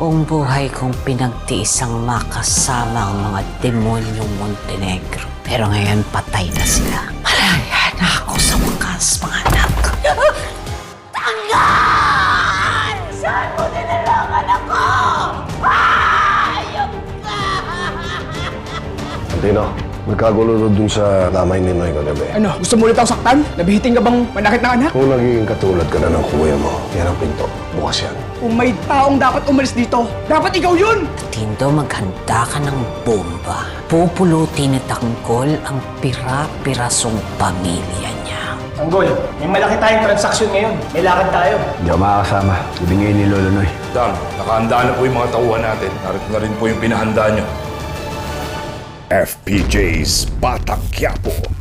Buong buhay kong pinagtiis ang makasama ang mga demonyong Montenegro. Pero ngayon patay na sila. Malaya na ako sa wakas, mga anak. Tangan! Saan mo nilalangan ako? Hayop ka! Tino, nagkagulo dun sa lamay ni Noy kagabi. Ano, gusto mo ulit ako saktan? Nabihiting ka bang manakit ng anak? Kung nagiging katulad ka na ng kuya mo, yan ang pinto. Bukas yan. Kung may taong dapat umalis dito, dapat ikaw yun! Tindo, maghanda ka ng bomba. Pupulutin ni Tanggol ang pira-pirasong pamilya niya. Tanggol, may malaki tayong transaksyon ngayon. May lakad tayo. Hindi ako makakasama. Ibigay ni Lolo Noy. Dam, nakahanda na po yung mga tauhan natin. Narito na rin po yung pinahanda nyo. FPJ's Batang Quiapo.